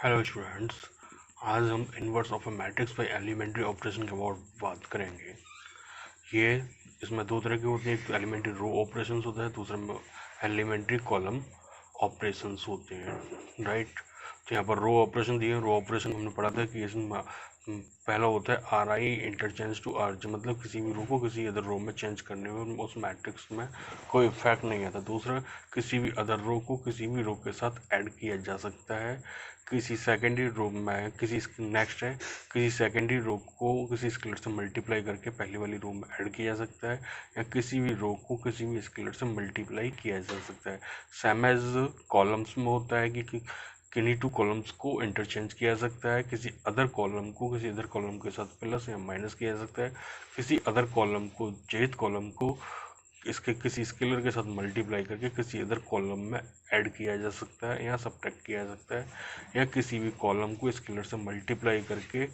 Hello students, आज हम inverse of a matrix by elementary operation के बात करेंगे। ये इसमें दो तरह के होते हैं, एक तो एलिमेंट्री रो ऑपरेशंस होता है, दूसरे में एलिमेंट्री कॉलम ऑपरेशंस होते हैं। राइट, तो यहाँ पर रो ऑपरेशन दिए। रो ऑपरेशन हमने पढ़ा था कि इसमें पहला होता है R I interchange to R G, मतलब किसी भी रो को किसी अदर रो में चेंज करने में उस मैट्रिक्स में कोई इफेक्ट नहीं आता। दूसरा, किसी भी अदर रो को किसी भी रो के साथ ऐड किया जा सकता है। किसी सेकेंडरी रो में नेक्स्ट है, किसी सेकेंडरी रो को किसी स्केलर से मल्टीप्लाई करके पहली वाली रो में ऐड किया जा सकता है, या किसी भी रो को किसी भी स्केलर से मल्टीप्लाई किया जा सकता है। सेम एज कॉलम्स में होता है कि किन्हीं टू कॉलम्स को इंटरचेंज किया जा सकता है। किसी अदर कॉलम को किसी अदर कॉलम के साथ प्लस या माइनस किया जा सकता है। किसी अदर कॉलम को jth कॉलम को इसके किसी स्केलर के साथ मल्टीप्लाई करके किसी अदर कॉलम में ऐड किया जा सकता है या सब्ट्रैक्ट किया जा सकता है, या किसी भी कॉलम को स्केलर से मल्टीप्लाई करके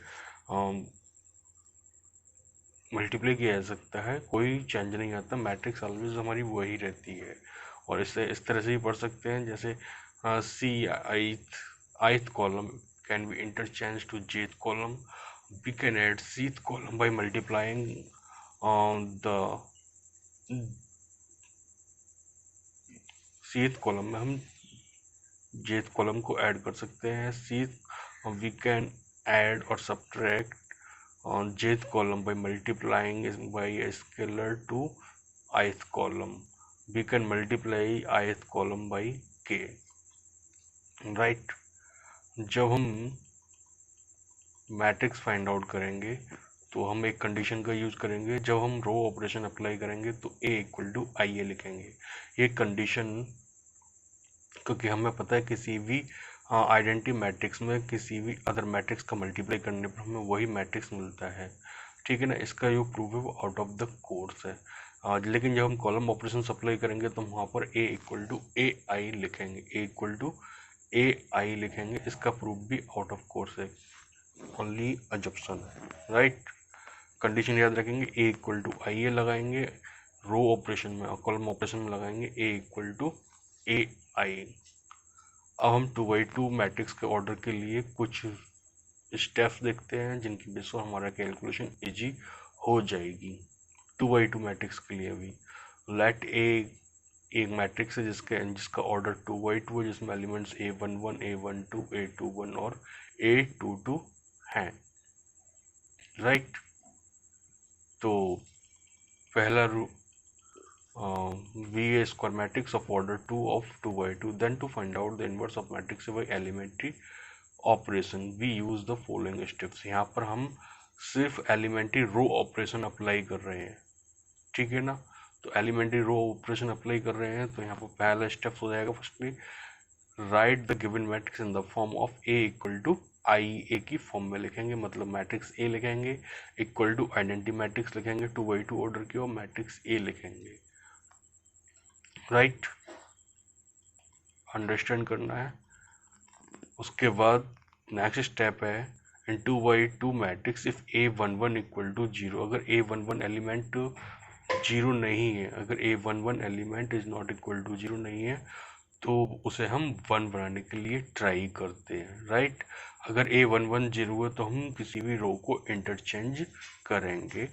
मल्टीप्लाई किया जा सकता है। कोई चेंज नहीं आता, मैट्रिक्स ऑलवेज हमारी वही रहती है। और इसे इस तरह से भी पढ़ सकते हैं, जैसे C ith column can be interchange to jth column. We can add cth column by multiplying the cth column में हम jth कॉलम को ऐड कर सकते हैं। वी कैन ऐड और subtract on jth column by multiplying by a scalar to ith column. We can multiply ith column by k. Right? जब हम matrix find out करेंगे तो हम एक कंडीशन का यूज करेंगे। जब हम रो ऑपरेशन अप्लाई करेंगे तो a इक्वल टू आई ए लिखेंगे। ये कंडीशन, क्योंकि हमें पता है किसी भी आइडेंटिटी मैट्रिक्स में किसी भी अदर मैट्रिक्स का मल्टीप्लाई करने पर हमें वही मैट्रिक्स मिलता है। ठीक है ना, इसका जो प्रूफ है वो आउट ऑफ द कोर्स है। लेकिन जब हम कॉलम ऑपरेशन अप्लाई करेंगे तो हम वहाँ पर a इक्वल टू ए आई लिखेंगे। a इक्वल टू ए आई लिखेंगे, इसका प्रूफ भी आउट ऑफ कोर्स है, ओनली अजप्शन है। राइट, कंडीशन याद रखेंगे, a इक्वल टू आई ए लगाएंगे रो ऑपरेशन में, और कॉलम ऑपरेशन में लगाएंगे a इक्वल टू ए आई। अब हम 2x2 मैट्रिक्स के ऑर्डर के लिए कुछ स्टेप्स देखते हैं जिनकी बेस पर हमारा कैलकुलेशन इजी हो जाएगी। 2x2 मैट्रिक्स के लिए भी लेट ए एक मैट्रिक्स है जिसका ऑर्डर 2x2 है, जिसमें एलिमेंट्स a11 a12 a21 और a22 हैं। राइट, तो पहला V a square matrix of order 2 of 2x2. Then to find out the inverse of matrix by elementary operation we use the following steps। यहाँ पर हम सिर्फ एलिमेंट्री रो ऑपरेशन अप्लाई कर रहे हैं। ठीक है ना, तो एलिमेंट्री रो ऑपरेशन अप्लाई कर रहे हैं तो यहाँ पर पहला स्टेप हो जाएगा, firstly write the given matrix in the form of a equal to I A की फॉर्म में लिखेंगे, मतलब मैट्रिक्स a लिखेंगे इक्वल टू आइडेंटिटी मैट्रिक्स लिखेंगे 2x2 ऑर्डर की और मैट्रिक्स a लिखेंगे। राइट, अंडरस्टैंड करना है। उसके बाद नेक्स्ट स्टेप है in 2x2 matrix if a11 equal to 0। अगर a11 एलिमेंट 0 नहीं है, अगर a11 element is not equal to 0 नहीं है तो उसे हम 1 बनाने के लिए ट्राई करते हैं। राइट, अगर a11 0 है तो हम किसी भी रो को इंटरचेंज करेंगे।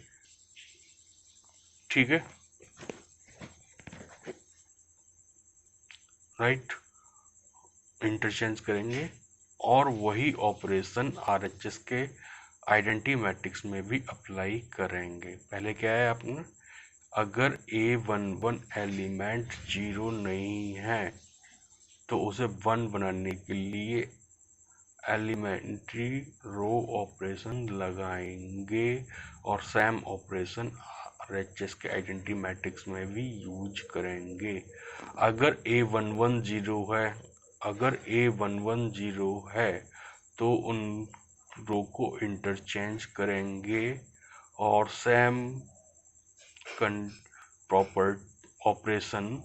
ठीक है, राइट, इंटरचेंज करेंगे और वही ऑपरेशन आरएचएस के आइडेंटिटी मैट्रिक्स में भी अप्लाई करेंगे। पहले क्या है आपने, अगर a11 एलिमेंट 0 नहीं है तो उसे 1 बनाने के लिए एलिमेंट्री रो ऑपरेशन लगाएंगे और सेम ऑपरेशन आरएचएस के आइडेंटिटी मैट्रिक्स में भी यूज करेंगे। अगर a11 0 है, अगर a11 0 है तो उन रो को इंटरचेंज करेंगे और सेम प्रॉपर ऑपरेशन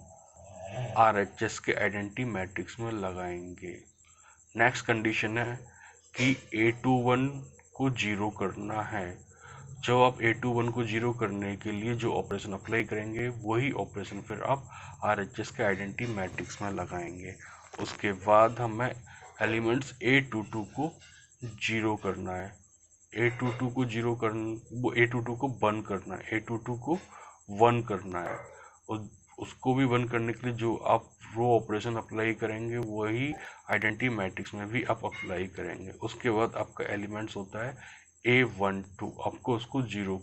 आरएचएस के आइडेंटिटी मैट्रिक्स में लगाएंगे। नेक्स्ट कंडीशन है कि a21 को 0 करना है। जब आप a21 को 0 करने के लिए जो ऑपरेशन अप्लाई करेंगे वही ऑपरेशन फिर आप आरएचएस के आइडेंटिटी मैट्रिक्स में लगाएंगे। उसके बाद हमें एलिमेंट्स A22 को जीरो करना है, A22 को जीरो वो A22 को वन करना है, A22 को वन करना है। और उसको भी वन करने के लिए जो आप रो ऑपरेशन अप्लाई करेंगे वही आइडेंटिटी मैट्रिक्स में भी आप अप्लाई करेंगे। उसके बाद आपका एलिमेंट्स होता है A12, आपको उसको जीरो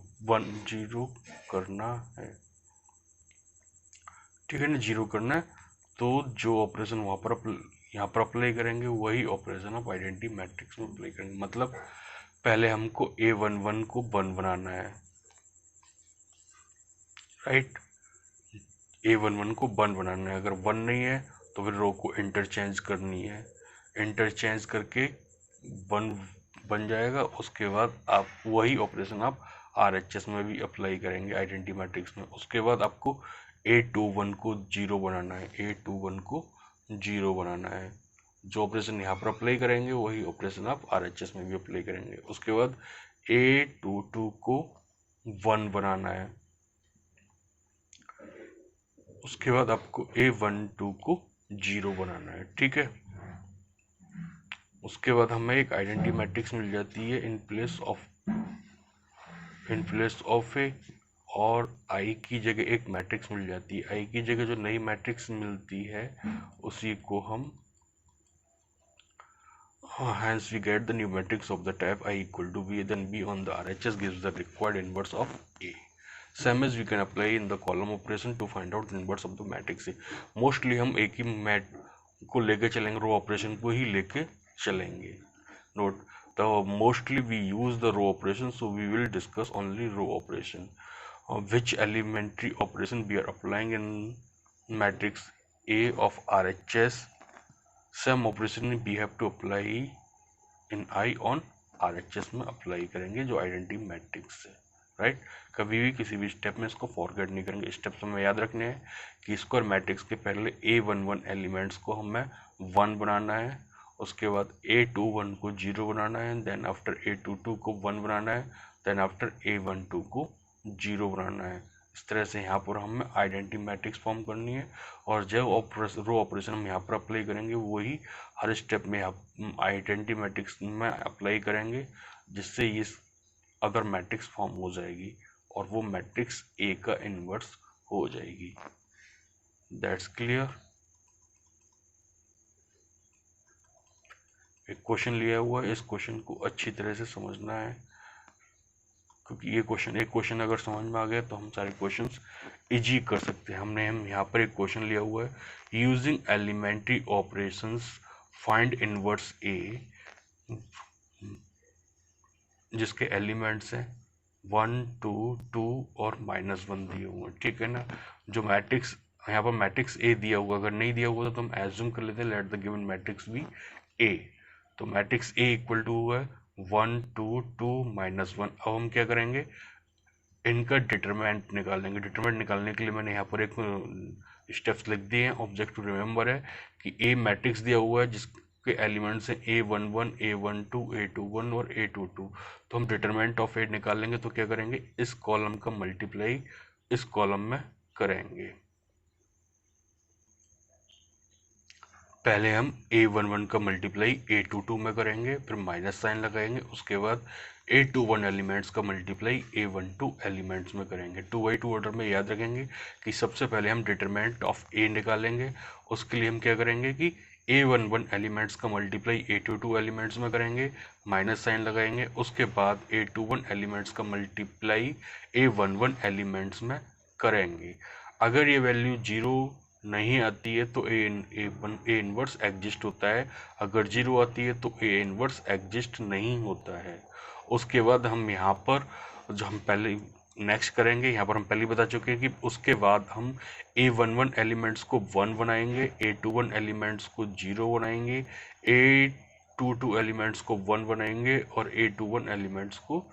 करना है, ठीक है ना, जीरो करना है। तो जो ऑपरेशन वहाँ पर यहाँ पर अप्लाई करेंगे वही ऑपरेशन आप आइडेंटिटी मैट्रिक्स में अप्लाई करेंगे। मतलब पहले हमको A11 को वन बनाना है, राइट, A11 को वन बनाना है। अगर वन नहीं है तो फिर रो को इंटरचेंज करनी है, इंटरचेंज करके वन बन जाएगा। उसके बाद आप वही ऑपरेशन आप RHS में भी अप्लाई करेंगे आइडेंटिटी मैट्रिक्स में। उसके बाद आपको A21 को जीरो बनाना है, A21 को जीरो बनाना है। जो ऑपरेशन यहाँ पर अप्लाई करेंगे वही ऑपरेशन आप RHS में भी अप्लाई करेंगे। उसके बाद A22 को वन बनाना है, उसके बाद आपको A12 को जीरो बनाना है, ठीक है। उसके बाद हमें एक आइडेंटिटी मैट्रिक्स मिल जाती है इन प्लेस ऑफ ए, और आई की जगह एक मैट्रिक्स मिल जाती है। आई की जगह जो नई मैट्रिक्स मिलती है उसी को हम hence we get the new matrix of the type I equal to B, then B on the RHS gives the required inverse of A. Same as we can apply in the column operation to find out the inverse of the matrix A. Mostly हम एक ही mat को लेके चलेंगे, row operation को ही लेके चलेंगे। Note, the mostly we use the row operation, so we will discuss only row operation. Which elementary operation we are applying in matrix A of RHS? Some operation we have to apply in I on RHS में apply करेंगे जो identity matrix है, right. कभी भी किसी भी step में इसको फॉरगेट नहीं करेंगे। स्टेप्स हमें याद रखने हैं कि स्क्वायर मैट्रिक्स के पहले A11 एलिमेंट्स को हमें वन बनाना है, उसके बाद A21 को जीरो बनाना है, देन आफ्टर A22 को वन बनाना है, देन आफ्टर A12 को जीरो बनाना है। इस तरह से यहाँ पर हमें आइडेंटिटी मैट्रिक्स फॉर्म करनी है, और जब रो ऑपरेशन हम यहाँ पर अप्लाई करेंगे वही हर स्टेप में आइडेंटिटी मैट्रिक्स में अप्लाई करेंगे, जिससे ये अगर मैट्रिक्स फॉर्म हो जाएगी और वो मैट्रिक्स ए का इनवर्स हो जाएगी। That's clear. एक क्वेश्चन लिया हुआ है, इस क्वेश्चन को अच्छी तरह से समझना है, क्योंकि ये क्वेश्चन एक क्वेश्चन अगर समझ में आ गया तो हम सारे क्वेश्चंस इजी कर सकते हैं। हम यहाँ पर एक क्वेश्चन लिया हुआ है, using elementary operations find inverse A, जिसके एलिमेंट्स हैं 1 2 2 और -1 दिए हुए हैं, ठीक है ना। जो मैट्रिक्स यहाँ पर मैट्रिक्स ए दिया हुआ, अगर नहीं दिया हुआ तो हम एज्यूम कर लेते हैं let the given matrix be A. तो मैट्रिक्स ए इक्वल टू हुआ है 1 2 2 -1। अब हम क्या करेंगे, इनका डिटरमिनेंट निकालेंगे। डिटरमिनेंट निकालने के लिए मैंने यहाँ पर एक स्टेप्स लिख दिए हैं। ऑब्जेक्ट टू रिमेंबर है कि ए मैट्रिक्स दिया हुआ है जिसके एलिमेंट्स हैं A11 A12 A21 और A22। तो हम डिटरमिनेंट ऑफ ए निकालेंगे तो क्या करेंगे, इस कॉलम का मल्टीप्लाई इस कॉलम में करेंगे। पहले हम A11 का मल्टीप्लाई A22 में करेंगे, फिर माइनस साइन लगाएंगे। उसके बाद A21 एलिमेंट्स का मल्टीप्लाई A12 एलिमेंट्स में करेंगे। 2x2 ऑर्डर में याद रखेंगे कि सबसे पहले हम डिटरमिनेंट ऑफ A निकालेंगे। उसके लिए हम क्या करेंगे कि A11 एलिमेंट्स का मल्टीप्लाई A22 एलिमेंट्स में करेंगे, माइनस साइन लगाएंगे। उसके बाद A21 एलिमेंट्स का मल्टीप्लाई A11 एलिमेंट्स में करेंगे। अगर ये वैल्यू जीरो नहीं आती है तो ए इनवर्स एग्जिस्ट होता है, अगर जीरो आती है तो ए इनवर्स एग्जिस्ट नहीं होता है। उसके बाद हम यहाँ पर जो हम पहले नेक्स्ट करेंगे, यहाँ पर हम पहले बता चुके हैं कि उसके बाद हम A11 एलिमेंट्स को 1 बनाएंगे, A21 एलिमेंट्स को 0 बनाएंगे, A22 एलिमेंट्स को 1 बनाएंगे और A21 एलिमेंट्स को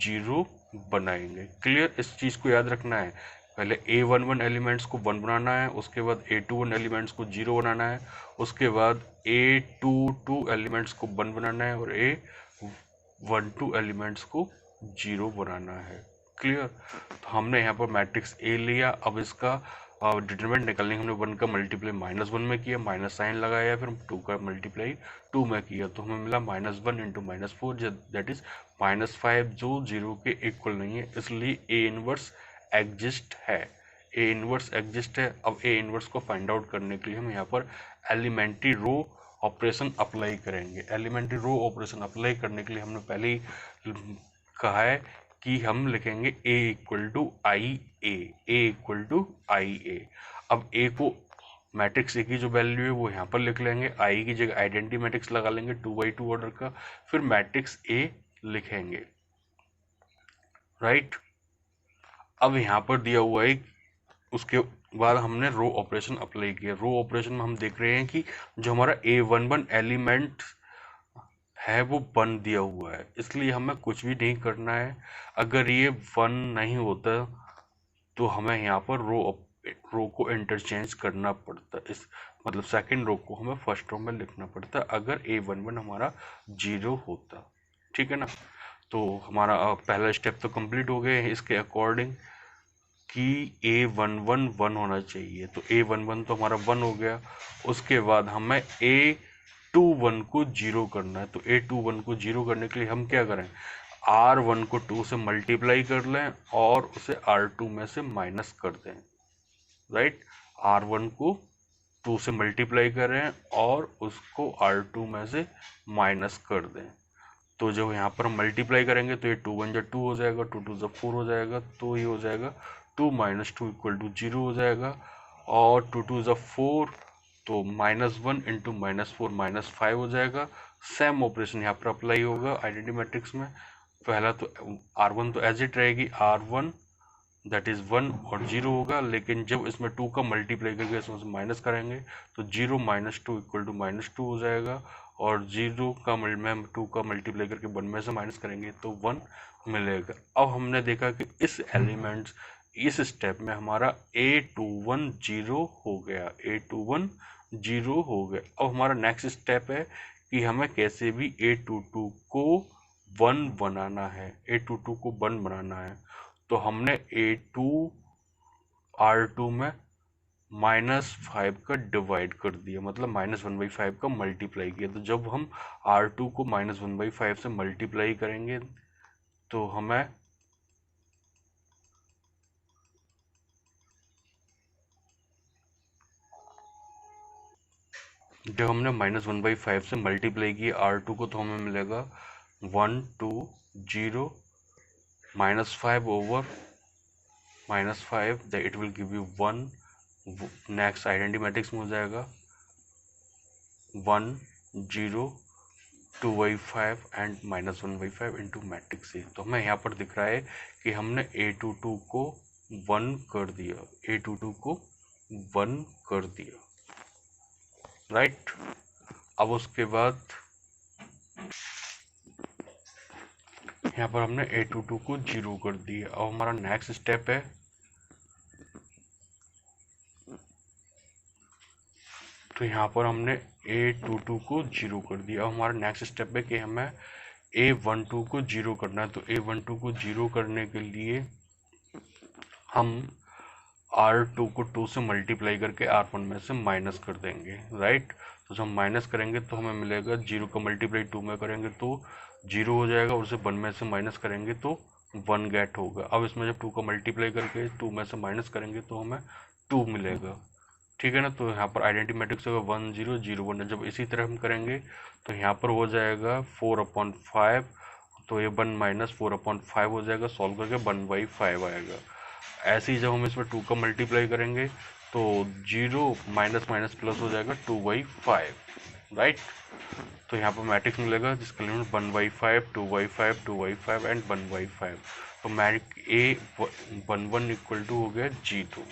0 बनाएंगे। क्लियर, इस चीज़ को याद रखना है। पहले A11 एलिमेंट्स को 1 बनाना है, उसके बाद A21 एलिमेंट्स को 0 बनाना है, उसके बाद A22 एलिमेंट्स को 1 बनाना है और A12 एलिमेंट्स को 0 बनाना है। क्लियर। तो हमने यहाँ पर मैट्रिक्स ए लिया, अब इसका डिटरमिनेंट निकालने हमने 1 का मल्टीप्लाई -1 में किया, माइनस साइन लगाया, फिर 2 का मल्टीप्लाई 2 में किया, तो हमें मिला -1 इंटू -4 दैट इज -5, जो 0 के इक्वल नहीं है, इसलिए ए इनवर्स एग्जिस्ट है। ए इनवर्स एग्जिस्ट है। अब ए इनवर्स को फाइंड आउट करने के लिए हम यहाँ पर एलिमेंट्री रो ऑपरेशन अप्लाई करेंगे। एलिमेंट्री रो ऑपरेशन अप्लाई करने के लिए हमने पहले ही कहा है कि हम लिखेंगे a इक्वल टू आई ए। अब a को मैट्रिक्स ए की जो वैल्यू है वो यहाँ पर लिख लेंगे, आई की जगह आइडेंटिटी मैट्रिक्स लगा लेंगे 2x2 ऑर्डर का, फिर मैट्रिक्स ए लिखेंगे, राइट। अब यहाँ पर दिया हुआ है, उसके बाद हमने रो ऑपरेशन अप्लाई किया। रो ऑपरेशन में हम देख रहे हैं कि जो हमारा A11 एलिमेंट है वो 1 दिया हुआ है, इसलिए हमें कुछ भी नहीं करना है। अगर ये 1 नहीं होता तो हमें यहाँ पर रो को इंटरचेंज करना पड़ता, इस मतलब सेकंड रो को हमें फर्स्ट रो में लिखना पड़ता अगर A11 हमारा 0 होता, ठीक है ना। तो हमारा पहला स्टेप तो कंप्लीट हो गया है इसके अकॉर्डिंग कि A11 1 होना चाहिए, तो A11 तो हमारा 1 हो गया। उसके बाद हमें A21 को 0 करना है, तो A21 को 0 करने के लिए हम क्या करें, R1 को 2 से मल्टीप्लाई कर लें और उसे R2 में से माइनस कर दें, राइट। R1 को 2 से मल्टीप्लाई करें और उसको R2 में से माइनस कर दें। तो जब यहाँ पर हम मल्टीप्लाई करेंगे तो ये 2 1 जा 2 हो जाएगा, 2 2 जा 4 हो जाएगा, तो ये हो जाएगा 2 - 2 इक्वल टू 0 हो जाएगा, और 2 2 जा 4, तो -1 इंटू -4 -5 हो जाएगा। सेम ऑपरेशन यहाँ पर अप्लाई होगा आइडेंटिटी मैट्रिक्स में। पहला तो R1 तो एज इट रहेगी, R1 दैट इज 1 और 0 होगा, लेकिन जब इसमें 2 का मल्टीप्लाई करके इसमें से माइनस करेंगे तो 0 - 2 इक्वल टू -2 हो जाएगा, और 0 का 2 का मल्टीप्लाई करके 1 में से माइनस करेंगे तो 1 मिलेगा। अब हमने देखा कि इस एलिमेंट्स इस स्टेप में हमारा A21 0 हो गया, A21 0 हो गया। अब हमारा नेक्स्ट स्टेप है कि हमें कैसे भी A22 को 1 बनाना है, A22 को 1 बनाना है। तो हमने A2 R2 में -5 का डिवाइड कर दिया, मतलब -1/5 का मल्टीप्लाई किया। तो जब हम R2 को -1/5 से मल्टीप्लाई करेंगे तो हमें जब हमने -1/5 से मल्टीप्लाई किया R2 को, तो हमें मिलेगा 1 2 0 -5 over -5, that it will give you 1। Next identity matrix में हो जाएगा 1 0 2/5 एंड -1/5 इंटू मैट्रिक्स ए। तो हमें यहाँ पर दिख रहा है कि हमने A22 को 1 कर दिया, A22 को 1 कर दिया, राइट। अब उसके बाद यहाँ पर हमने A22 को 0 कर दिया। अब हमारा नेक्स्ट स्टेप है, तो यहाँ पर हमने A22 को 0 कर दिया। अब हमारा नेक्स्ट स्टेप है कि हमें A12 को 0 करना है। तो A12 को 0 करने के लिए हम R2 को 2 से मल्टीप्लाई करके R1 में से माइनस कर देंगे, राइट। तो जब हम माइनस करेंगे तो हमें मिलेगा 0 का मल्टीप्लाई 2 में करेंगे तो 0 हो जाएगा, और उसे 1 में से माइनस करेंगे तो 1 गेट होगा। अब इसमें जब 2 का मल्टीप्लाई करके 2 में से माइनस करेंगे तो हमें 2 मिलेगा, ठीक है ना। तो यहाँ पर आइडेंटिटी मैट्रिक्स होगा 1 0 0 1। जब इसी तरह हम करेंगे तो यहाँ पर हो जाएगा 4/5, तो ये 1 - 4/5 हो जाएगा, सॉल्व करके 1/5 आएगा। ऐसे ही जब हम इसमें 2 का मल्टीप्लाई करेंगे तो 0 माइनस माइनस प्लस हो जाएगा 2/5, राइट। तो यहाँ पर मैट्रिक्स मिलेगा जिसका लिमिट 1/5 2/5 2/5 एंड 1/5। तो मैट्रिक्स A11 इक्वल टू हो गया G2।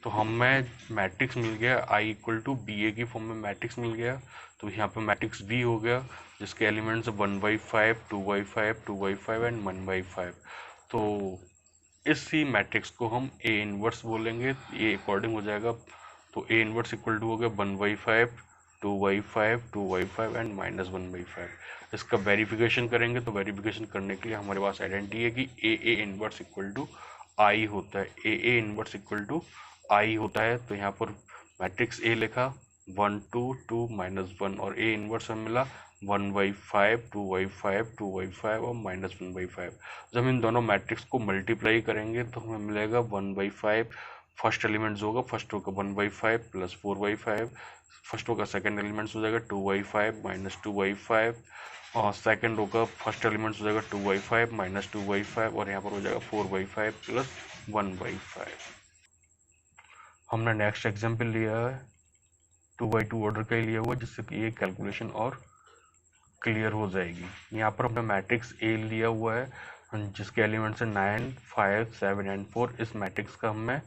तो हमें मैट्रिक्स मिल गया I इक्वल टू BA की फॉर्म में मैट्रिक्स मिल गया। तो यहाँ पे मैट्रिक्स B हो गया जिसके एलिमेंट्स 1/5 2/5 2/5 एंड 1/5। तो इसी मैट्रिक्स को हम A इनवर्स बोलेंगे, ये अकॉर्डिंग हो जाएगा। तो A इनवर्स इक्वल टू हो गया 1/5 2/5 2/5 एंड -1/5। इसका वेरिफिकेशन करेंगे, तो वेरिफिकेशन करने के लिए हमारे पास आइडेंटिटी है कि A inverse equal to I होता है, A inverse equal to I होता है, तो यहाँ पर मैट्रिक्स ए लिखा 1 2 2 -1 और ए इनवर्स हमें मिला 1/5 2/5 2/5 और -1/5। जब हम इन दोनों मैट्रिक्स को मल्टीप्लाई करेंगे तो हमें मिलेगा 1/5। फर्स्ट एलिमेंट्स होगा, फर्स्ट रो का 1/5 प्लस 4/5, फर्स्ट रो का सेकेंड एलिमेंट्स हो जाएगा 2/5 माइनस 2/5 और सेकेंड रो का फर्स्ट एलिमेंट्स हो जाएगा 2/5 माइनस 2/5 और यहाँ पर हो जाएगा 4/5 प्लस 1/5। हमने नेक्स्ट एग्जाम्पल लिया है 2/2 ऑर्डर का ही लिया हुआ, जिससे कि ये कैलकुलेशन और क्लियर हो जाएगी। यहाँ पर हमने मैट्रिक्स ए लिया हुआ है जिसके एलिमेंट्स है 9 5 7 एंड 4। इस मैट्रिक्स का हमें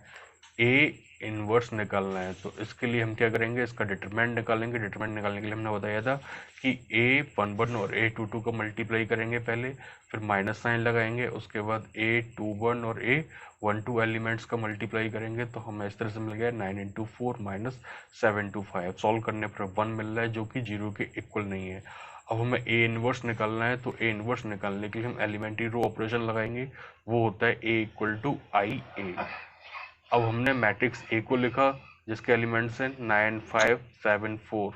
ए इनवर्स निकालना है, तो इसके लिए हम क्या करेंगे, इसका डिटरमिनेंट निकालेंगे। डिटरमिनेंट निकालने के लिए हमने बताया था कि A11 और A22 को मल्टीप्लाई करेंगे पहले, फिर माइनस साइन लगाएंगे, उसके बाद A21 और A12 एलिमेंट्स का मल्टीप्लाई करेंगे, तो हमें इस तरह से मिल गया 9 × 4 माइनस 7 × 5। सॉल्व करने पर 1 मिल रहा है जो कि 0 के इक्वल नहीं है। अब हमें ए इनवर्स निकालना है, तो ए इनवर्स निकालने के लिए हम एलिमेंट्री रो ऑपरेशन लगाएंगे, वो होता है A = IA। अब हमने मैट्रिक्स ए को लिखा जिसके एलिमेंट्स हैं 9 5 7 4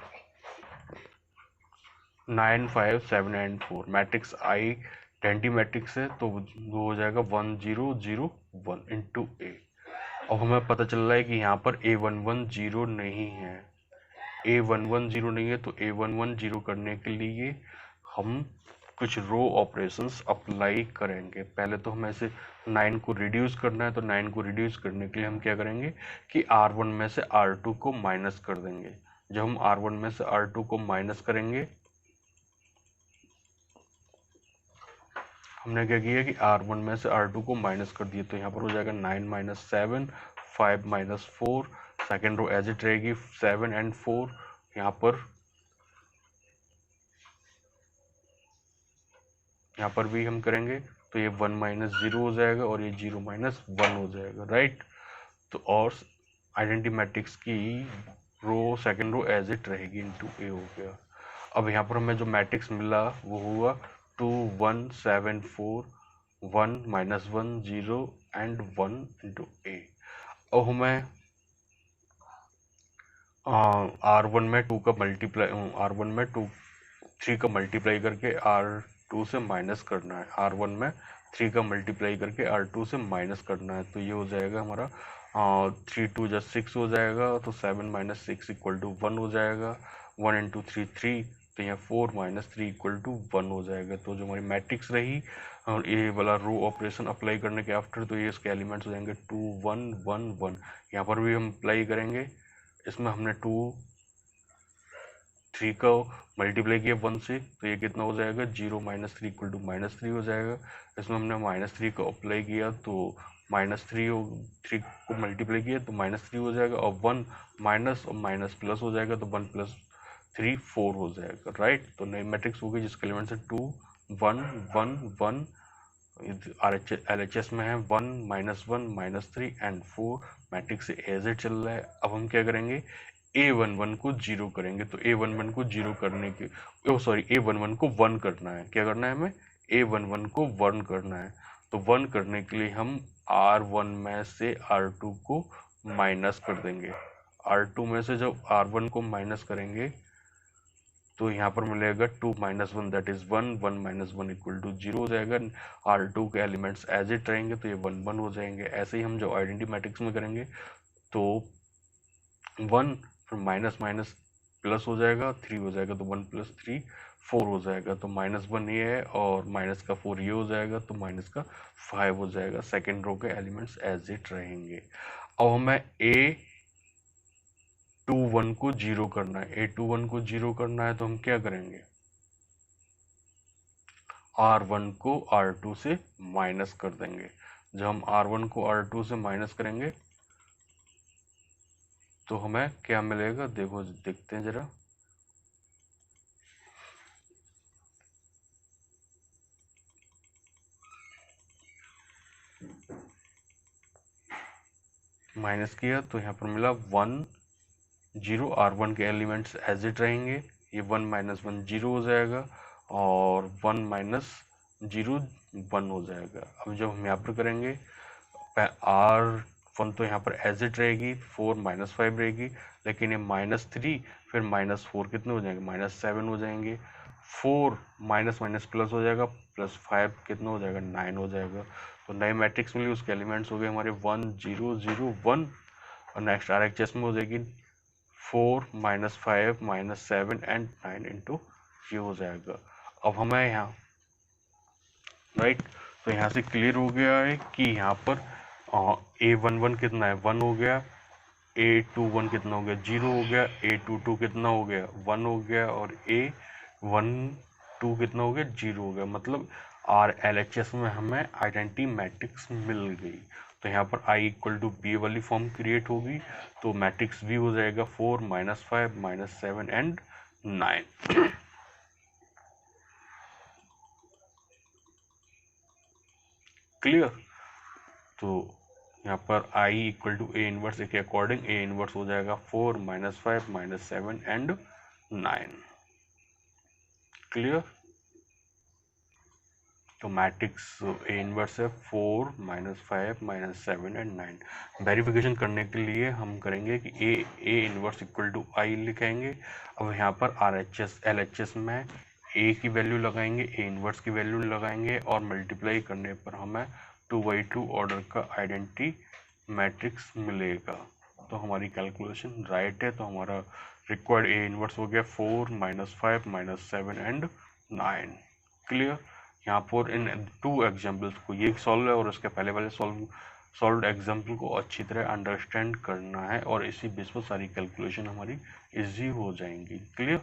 9 5 7 and 4। Matrix I identity matrix है, तो वो हो जाएगा 1 0 0 1 इंटू ए। अब हमें पता चल रहा है कि यहाँ पर A11 0 नहीं है, A11 0 नहीं है, तो A11 0 करने के लिए हम कुछ रो ऑपरेशंस अप्लाई करेंगे। पहले तो हमें ऐसे 9 को रिड्यूस करना है, तो 9 को रिड्यूस करने के लिए हम क्या करेंगे कि R1 में से R2 को माइनस कर देंगे। जब हम R1 में से R2 को माइनस करेंगे, हमने क्या किया कि R1 में से R2 को माइनस कर दिया, तो यहाँ पर हो जाएगा 9 - 7 5 - 4। सेकेंड रो एज इट रहेगी 7 एंड 4। यहाँ पर भी हम करेंगे तो ये 1 - 0 हो जाएगा और ये 0 - 1 हो जाएगा, राइट। तो और आइडेंटिटी मैट्रिक्स की सेकेंड रो एज इट रहेगी, इंटू ए हो गया। अब यहाँ पर हमें जो मैट्रिक्स मिला वो हुआ 2 1 7 4 1 - 1 0 एंड 1 इंटू ए। अब हमें R1 में 2 का मल्टीप्लाई R1 में 3 का मल्टीप्लाई करके R2 से माइनस करना है। R1 में 3 का मल्टीप्लाई करके R2 से माइनस करना है, तो ये हो जाएगा हमारा 3 2 + 6 हो जाएगा, तो 7 - 6 = 1 हो जाएगा। 1 × 3 3, तो यहाँ 4 - 3 = 1 हो जाएगा। तो जो हमारी मैट्रिक्स रही और ये वाला रो ऑपरेशन अप्लाई करने के आफ्टर, तो ये इसके एलिमेंट्स हो जाएंगे 2 1 1 1। यहाँ पर भी हम अप्लाई करेंगे, इसमें हमने 2 3 का मल्टीप्लाई किया 1 से, तो ये कितना हो जाएगा 0 - 3 = -3 हो जाएगा। इसमें हमने -3 को अप्लाई किया तो -3 को मल्टीप्लाई किया तो -3 हो जाएगा, और 1 माइनस और माइनस प्लस हो जाएगा, तो 1 + 3 4 हो जाएगा, राइट। तो नई मैट्रिक्स होगी जिसके एलिमेंट्स है 2 1 1 1। LHS में है 1 - 1 - 3 एंड 4। मैट्रिक्स एज इट चल रहा है। अब हम क्या करेंगे, A11 को 0 करेंगे, तो A11 को 0 करने के A11 को 1 करना है। क्या करना है हमें, A11 को 1 करना है। तो 1 करने के लिए हम R1 में से R2 को माइनस कर देंगे। R2 में से जब R1 को माइनस करेंगे तो यहाँ पर मिलेगा 2 - 1 दैट इज 1 1 - 1 = 0 हो जाएगा। R2 के एलिमेंट्स एज इट रहेंगे, तो ये 1 1 हो जाएंगे। ऐसे ही हम जो आइडेंटिटी मैट्रिक्स में करेंगे तो 1 फिर माइनस माइनस प्लस हो जाएगा, 3 हो जाएगा, तो 1 + 3 4 हो जाएगा। तो -1 ये है और माइनस का 4 ये हो जाएगा, तो माइनस का 5 हो जाएगा। सेकेंड रो के एलिमेंट्स एज इट रहेंगे। अब हमें A21 को 0 करना है। A21 को 0 करना है तो हम क्या करेंगे, R1 को R2 से माइनस कर देंगे। जब हम R1 को R2 से माइनस करेंगे तो हमें क्या मिलेगा, देखो देखते हैं जरा। माइनस किया तो यहाँ पर मिला 1 0। R1 के एलिमेंट्स एज इट रहेंगे, ये 1 - 1 0 हो जाएगा और 1 - 0 1 हो जाएगा। अब जब हम यहाँ पर करेंगे 1 तो यहाँ पर एज इट रहेगी, 4 -5 रहेगी, लेकिन ये -3 फिर -4 कितने हो जाएंगे, -7 हो जाएंगे। 4 माइनस माइनस प्लस हो जाएगा, +5 कितना हो जाएगा, 9 हो जाएगा। तो नए मैट्रिक्स मिली, उसके एलिमेंट्स हो गए हमारे 1 0 0 1, और नेक्स्ट RHS में हो जाएगी 4 -5 -7 एंड 9 इंटू ये हो जाएगा। अब हमें यहाँ राइट, तो यहाँ से क्लियर हो गया है कि यहाँ पर A11 कितना है, 1 हो गया, A21 कितना हो गया, 0 हो गया, A22 कितना हो गया, 1 हो गया, और A12 कितना हो गया, 0 हो गया। मतलब LHS में हमें आइडेंटिटी मैट्रिक्स मिल गई। तो यहाँ पर I = B वाली फॉर्म क्रिएट होगी, तो मैट्रिक्स V हो जाएगा 4 -5 -7 एंड 9। क्लियर। तो यहाँ पर I = A इनवर्स के अकॉर्डिंग A इनवर्स हो जाएगा 4 -5 -7 एंड 9। क्लियर। तो मैट्रिक्स A इनवर्स है 4 -5 -7 एंड 9। वेरिफिकेशन करने के लिए हम करेंगे कि A इनवर्स = I लिखेंगे। अब यहाँ पर RHS LHS में A की वैल्यू लगाएंगे, A इनवर्स की वैल्यू लगाएंगे, और मल्टीप्लाई करने पर हमें 2x2 ऑर्डर का आइडेंटिटी मैट्रिक्स मिलेगा। तो हमारी कैलकुलेशन राइट है। तो हमारा रिक्वायर्ड A इनवर्स हो गया 4 -5 -7 एंड 9। क्लियर। यहाँ पर इन 2 एग्जाम्पल्स को, ये सॉल्व है और उसके पहले वाले सॉल्व एग्जाम्पल को अच्छी तरह अंडरस्टैंड करना है, और इसी बेस पर सारी कैलकुलेशन हमारी इजी हो जाएंगी। क्लियर।